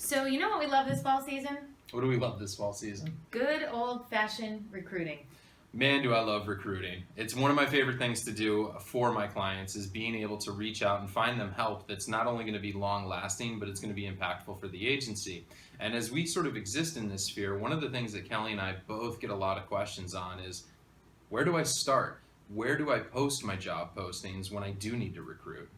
So you know what we love this fall season? What do we love this fall season? Good old-fashioned recruiting. Man, do I love recruiting. It's one of my favorite things to do for my clients is being able to reach out and find them help that's not only going to be long lasting, but it's going to be impactful for the agency. And as we sort of exist in this sphere, one of the things that Kelly and I both get a lot of questions on is, where do I start? Where do I post my job postings when I do need to recruit?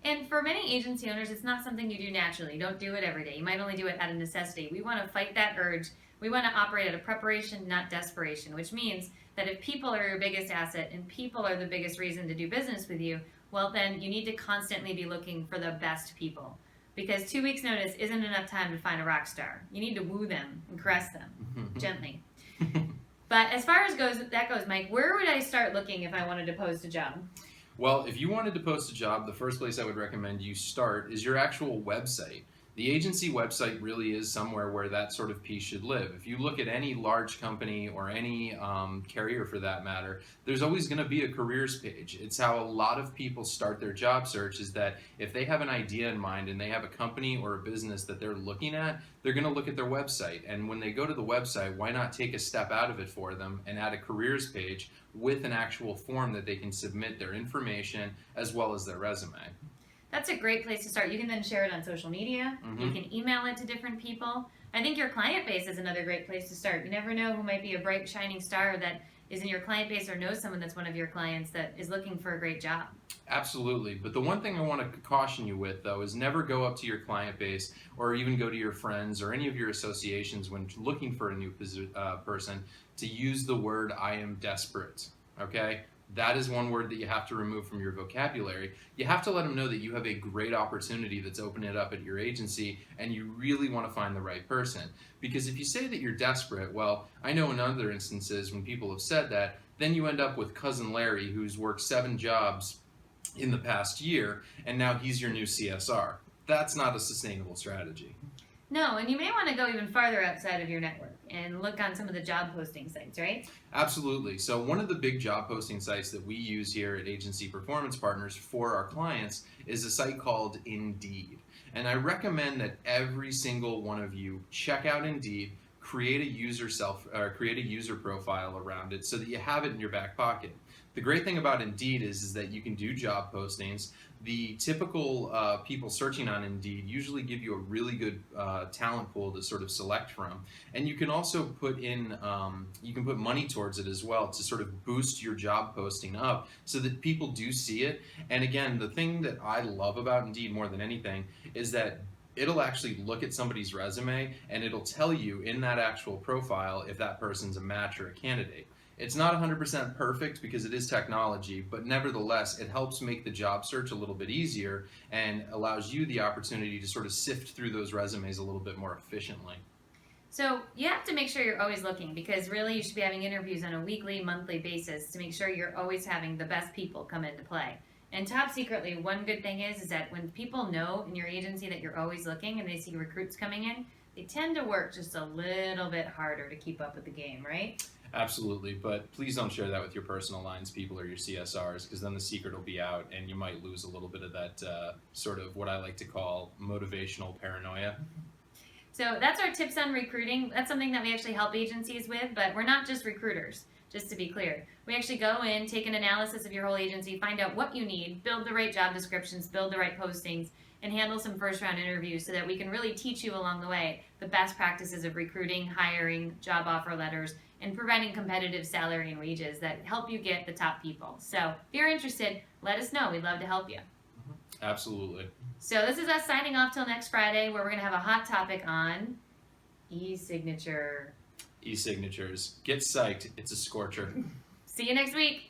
And for many agency owners, it's not something you do naturally. You don't do it every day. You might only do it out of necessity. We want to fight that urge. We want to operate out of preparation, not desperation, which means that if people are your biggest asset and people are the biggest reason to do business with you, well, then you need to constantly be looking for the best people. Because 2 weeks' notice isn't enough time to find a rock star. You need to woo them and caress them gently. But as far as that goes, Mike, where would I start looking if I wanted to post a job? Well, if you wanted to post a job, the first place I would recommend you start is your actual website. The agency website really is somewhere where that sort of piece should live. If you look at any large company or any carrier for that matter, there's always going to be a careers page. It's how a lot of people start their job search, is that if they have an idea in mind and they have a company or a business that they're looking at, they're going to look at their website. And when they go to the website, why not take a step out of it for them and add a careers page with an actual form that they can submit their information as well as their resume. That's a great place to start. You can then share it on social media. You can email it to different people. I think your client base is another great place to start. You never know who might be a bright, shining star that is in your client base or knows someone that's one of your clients that is looking for a great job. Absolutely. But the one thing I want to caution you with, though, is never go up to your client base or even go to your friends or any of your associations when looking for a new person to use the word "I am desperate." Okay? That is one word that you have to remove from your vocabulary. You have to let them know that you have a great opportunity that's opening it up at your agency and you really want to find the right person. Because if you say that you're desperate, well, I know in other instances when people have said that, then you end up with Cousin Larry, who's worked 7 jobs in the past year, and now he's your new CSR. That's not a sustainable strategy. No, and you may want to go even farther outside of your network and look on some of the job posting sites, right? Absolutely. So one of the big job posting sites that we use here at Agency Performance Partners for our clients is a site called Indeed. And I recommend that every single one of you check out Indeed, create a user profile around it so that you have it in your back pocket. The great thing about Indeed is that you can do job postings. The typical people searching on Indeed usually give you a really good talent pool to sort of select from. And you can also put in, you can put money towards it as well to sort of boost your job posting up so that people do see it. And again, the thing that I love about Indeed more than anything is that it'll actually look at somebody's resume and it'll tell you in that actual profile if that person's a match or a candidate. It's not 100% perfect because it is technology, but nevertheless, it helps make the job search a little bit easier and allows you the opportunity to sort of sift through those resumes a little bit more efficiently. So you have to make sure you're always looking, because really you should be having interviews on a weekly, monthly basis to make sure you're always having the best people come into play. And top secretly, one good thing is that when people know in your agency that you're always looking and they see recruits coming in, they tend to work just a little bit harder to keep up with the game, right? Absolutely, but please don't share that with your personal lines people or your CSRs, because then the secret will be out and you might lose a little bit of that sort of what I like to call motivational paranoia. So that's our tips on recruiting. That's something that we actually help agencies with, but we're not just recruiters, just to be clear. We actually go in, take an analysis of your whole agency, find out what you need, build the right job descriptions, build the right postings, and handle some first-round interviews so that we can really teach you along the way the best practices of recruiting, hiring, job offer letters, and providing competitive salary and wages that help you get the top people. So if you're interested, let us know. We'd love to help you. Absolutely. So this is us signing off till next Friday, where we're going to have a hot topic on e-signature. E-signatures. Get psyched. It's a scorcher. See you next week.